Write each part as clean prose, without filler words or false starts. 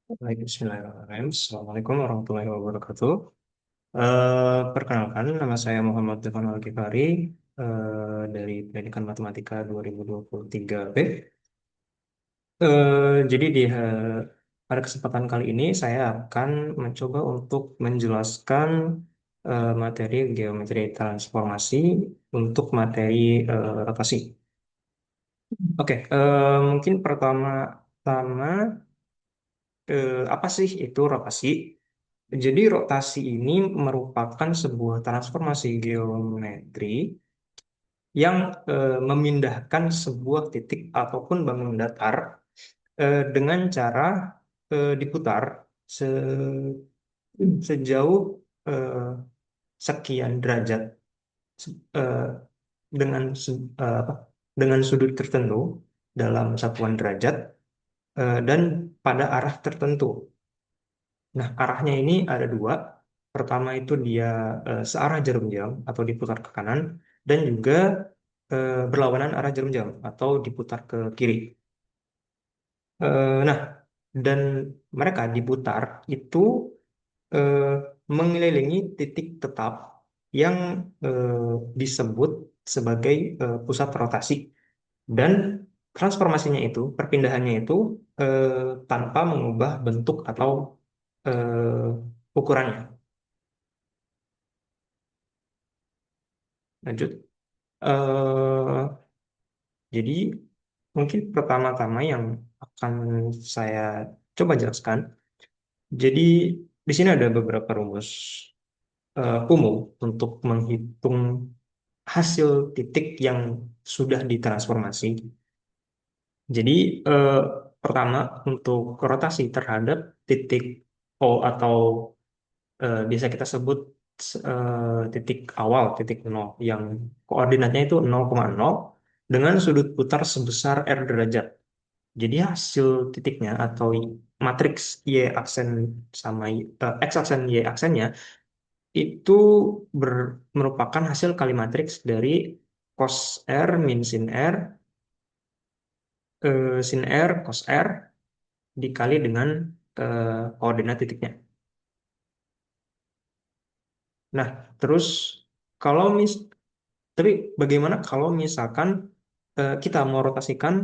Baik, Bismillahirrahmanirrahim. Assalamualaikum warahmatullahi wabarakatuh. Perkenalkan, nama saya Muhammad Devan Al-Ghifari dari Pendidikan Matematika 2023 B. Jadi pada kesempatan kali ini saya akan mencoba untuk menjelaskan materi geometri transformasi untuk materi rotasi. Oke, mungkin pertama-tama apa sih itu rotasi? Jadi rotasi ini merupakan sebuah transformasi geometri yang memindahkan sebuah titik ataupun bangunan datar dengan cara diputar se- sejauh eh, sekian derajat eh, dengan apa, dengan sudut tertentu dalam satuan derajat dan pada arah tertentu. Nah, arahnya ini ada dua. Pertama itu dia searah jarum jam atau diputar ke kanan, dan juga berlawanan arah jarum jam atau diputar ke kiri. Nah, dan mereka diputar itu eh, mengelilingi titik tetap yang eh, disebut sebagai pusat rotasi. Dan transformasinya itu, perpindahannya itu eh, tanpa mengubah bentuk atau ukurannya. Lanjut. eh jadi mungkin pertama-tama yang akan saya coba jelaskan. Jadi di sini ada beberapa rumus umum untuk menghitung hasil titik yang sudah ditransformasi. Jadi eh, pertama untuk rotasi terhadap titik O atau bisa kita sebut titik awal, titik nol, yang koordinatnya itu 0,0 dengan sudut putar sebesar R derajat. Jadi hasil titiknya atau matriks Y aksen sama X aksen Y aksennya itu merupakan hasil kali matriks dari cos R min sin R, sin R, cos R dikali dengan koordinat titiknya. Nah, terus kalau tapi bagaimana kalau misalkan kita mau rotasikan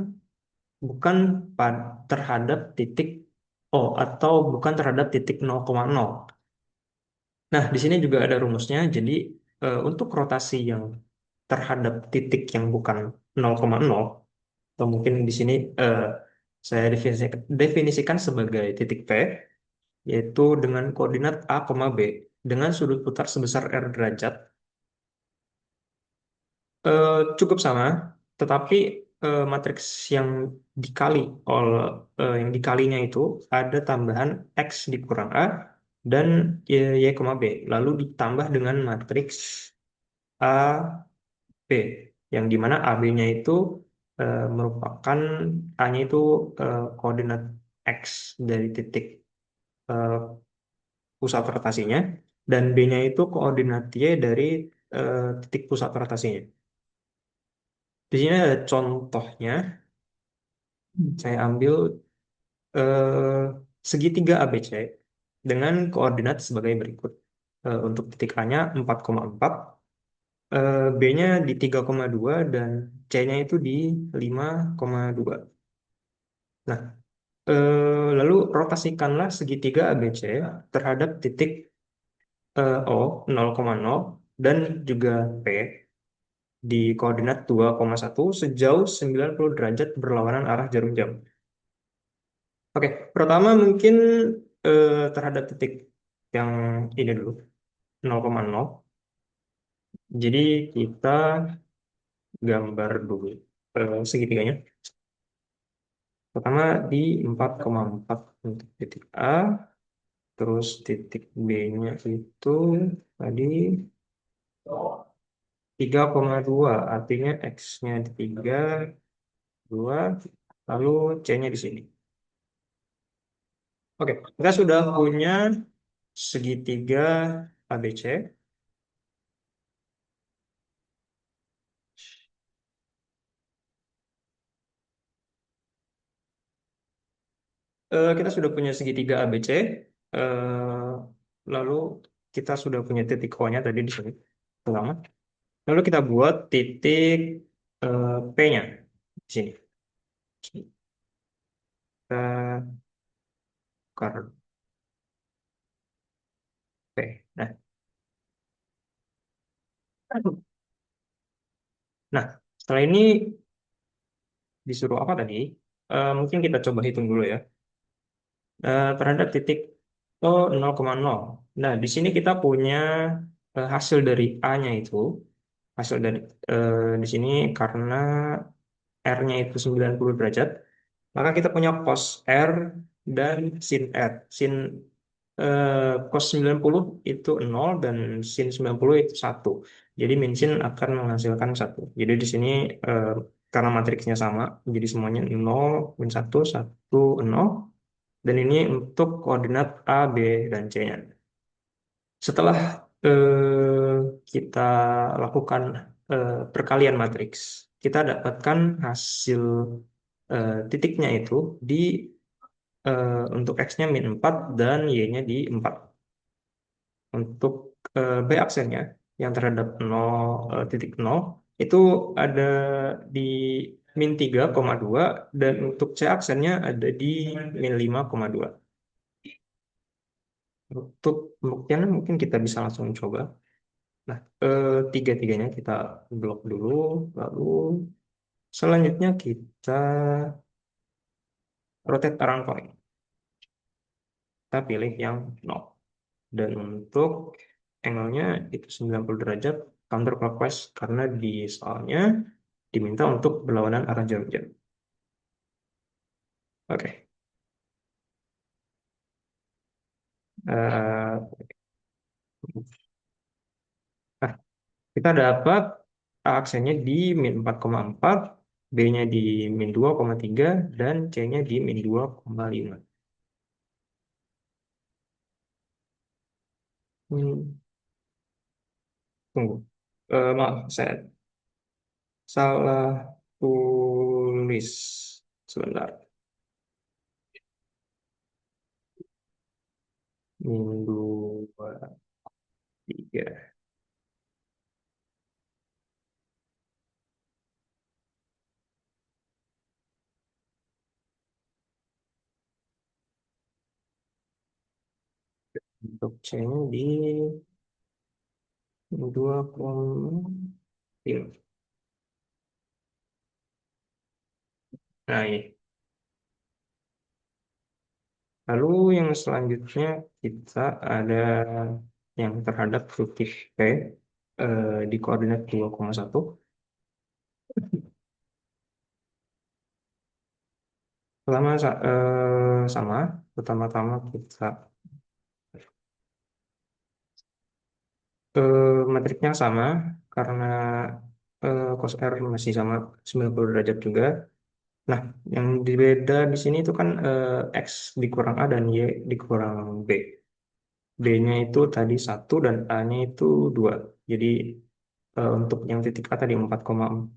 bukan terhadap titik O atau bukan terhadap titik 0,0. Nah, di sini juga ada rumusnya. Jadi untuk rotasi yang terhadap titik yang bukan 0,0 atau mungkin di sini saya definisikan sebagai titik P, yaitu dengan koordinat A, B dengan sudut putar sebesar R derajat. Cukup sama, tetapi matriks yang dikali oleh yang dikalinya itu ada tambahan X dikurang A dan Y, B, lalu ditambah dengan matriks A, B, yang dimana AB-nya itu merupakan A-nya itu koordinat X dari titik eh, pusat rotasinya, dan B-nya itu koordinat Y dari titik pusat rotasinya. Di sini ada contohnya. Saya ambil segitiga ABC dengan koordinat sebagai berikut. Untuk titik A-nya 4,4, B-nya di 3,2, dan C-nya itu di 5,2. Nah, lalu rotasikanlah segitiga ABC terhadap titik O 0,0 dan juga P di koordinat 2,1 sejauh 90 derajat berlawanan arah jarum jam. Oke, pertama mungkin terhadap titik yang ini dulu, 0,0. Jadi kita gambar dulu segitiganya. Pertama di 4,4 untuk titik A, terus titik B-nya itu tadi 3,2, artinya X-nya di 3, 2, lalu C-nya di sini. Oke, kita sudah punya segitiga ABC. Kita sudah punya segitiga ABC, eh, lalu kita sudah punya titik O-nya tadi di sini, pertama. Lalu kita buat titik P-nya di sini. Kita tukar P. Nah, setelah ini disuruh apa tadi? Mungkin kita coba hitung dulu ya. Terhadap titik O 0,0. Nah, di sini kita punya hasil dari A-nya itu. Hasil dari di sini karena R-nya itu 90 derajat, maka kita punya cos R dan sin R. Cos 90 itu 0 dan sin 90 itu 1. Jadi min sin akan menghasilkan 1. Jadi di sini eh, karena matriksnya sama, jadi semuanya 0, min 1, 1, 0. Dan ini untuk koordinat A, B, dan C-nya. Setelah kita lakukan perkalian matriks, kita dapatkan hasil titiknya itu di untuk X-nya min 4 dan Y-nya di 4. Untuk B aksennya yang terhadap 0,0 itu ada di min 3,2 dan untuk C aksennya ada di min 5,2. Untuk pembuktiannya mungkin kita bisa langsung coba. Nah, tiga-tiganya kita blok dulu, lalu selanjutnya kita rotate around point. Kita pilih yang 0. Dan untuk angle-nya itu 90 derajat counterclockwise karena di soalnya diminta untuk berlawanan arah jarum jam. Oke. Eh, nah, kita dapat aksennya di min 4,4, B-nya di min 2,3, dan C-nya di min 2,5. Hmm, tunggu. Maaf, saya salah tulis. Sebentar. Min 2,3. Untuk C-nya di 2,5. Nah, ini. Lalu yang selanjutnya kita ada yang terhadap titik P di koordinat 2,1. Sama, pertama-tama kita matriknya sama karena cos R masih sama 90 derajat juga. Nah, yang dibeda di sini itu kan X dikurang A dan Y dikurang B. B-nya itu tadi 1 dan A-nya itu 2. Jadi untuk yang titik A tadi 4,4,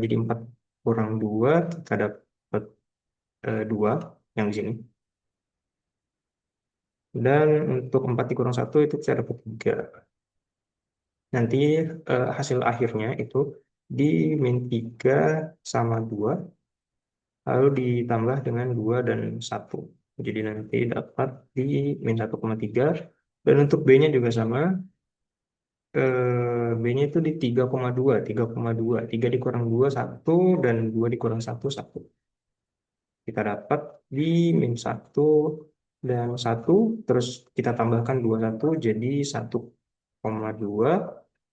jadi 4 kurang 2 kita dapat 2 yang di sini. Dan untuk 4 dikurang 1 itu kita dapat 3. Nanti hasil akhirnya itu di min 3 sama 2 lalu ditambah dengan 2 dan 1. Jadi nanti dapat di min 1,3. Dan untuk B-nya juga sama. B-nya itu di 3,2. 3,2. 3 dikurang 2, 1. Dan 2 dikurang 1, 1. Kita dapat di min 1 dan 1. Terus kita tambahkan 21 jadi 1,2.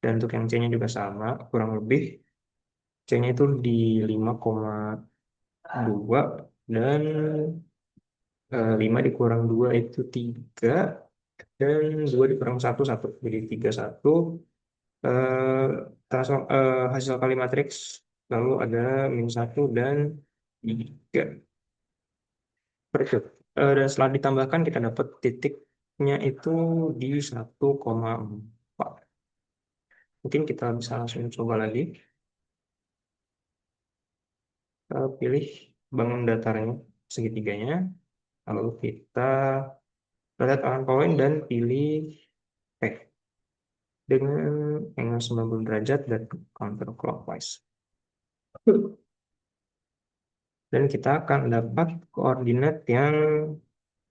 Dan untuk yang C-nya juga sama. Kurang lebih C-nya itu di 5,2. Dan 5 dikurang 2 itu 3. Dan 2 dikurang 1, 1. Jadi 3, 1. Eh, hasil kali matriks. Lalu ada min 1 dan 3. Seperti itu. Dan setelah ditambahkan kita dapat titiknya itu di 1,4. Mungkin kita bisa langsung coba lagi. Pilih bangun datarnya. segitiganya. Lalu kita lihat align point dan pilih P dengan angle 90 derajat dan counterclockwise. Dan kita akan dapat koordinat yang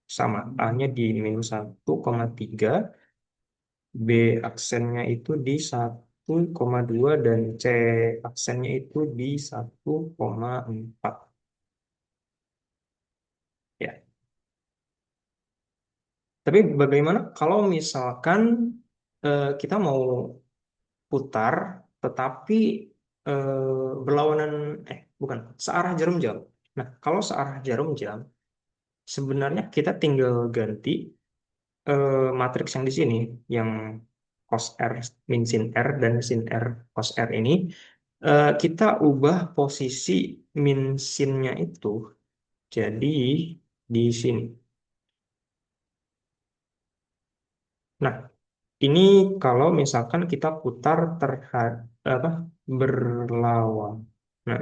sama. A-nya di -1,3, B aksennya itu di 1,2, dan C aksennya itu di 1,4. Ya. Tapi bagaimana kalau misalkan kita mau putar, tetapi berlawanan, bukan, searah jarum jam. Nah, kalau searah jarum jam, sebenarnya kita tinggal ganti matriks yang di sini, yang cos R min sin R dan sin R cos R ini, kita ubah posisi min sinnya itu jadi di sini. Nah, ini kalau misalkan kita putar terhadap apa berlawan. Nah,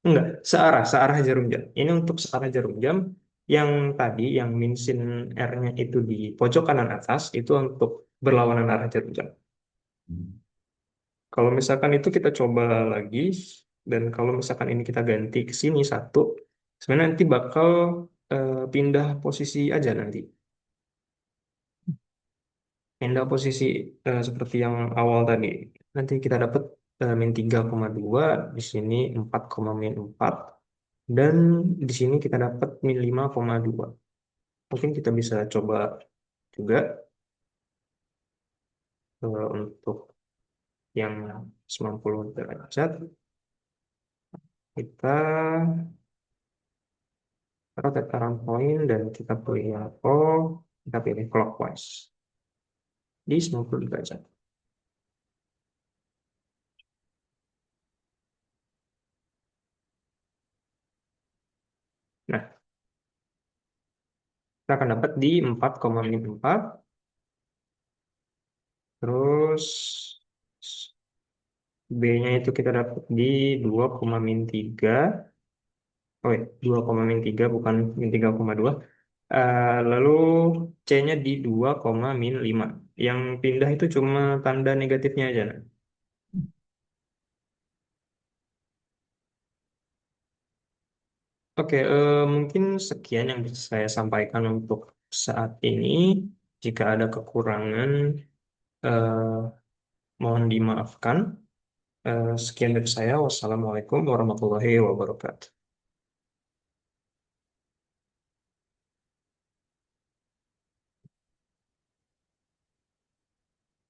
enggak, searah jarum jam. Ini untuk searah jarum jam yang tadi, yang min sin R-nya itu di pojok kanan atas, itu untuk berlawanan arah jarum jam. Kalau misalkan itu kita coba lagi, dan kalau misalkan ini kita ganti ke sini satu, sebenarnya nanti bakal pindah posisi aja nanti. Pindah posisi seperti yang awal tadi. Nanti kita dapat -3,2, di sini 4,-4, dan di sini kita dapat -5,2. Mungkin kita bisa coba juga untuk yang 90 derajat. Kita rotate arrow point dan kita pilih kita pilih clockwise di 90 derajat. Nah, kita akan dapat di 4,-4, terus B-nya itu kita dapat di 2,-3. Oh ya, 2,-3 bukan -3,2. Lalu C-nya di 2,-5. Yang pindah itu cuma tanda negatifnya aja. Nah. Oke, mungkin sekian yang bisa saya sampaikan untuk saat ini. Jika ada kekurangan, eh, mohon dimaafkan. Sekian dari saya. Wassalamualaikum warahmatullahi wabarakatuh.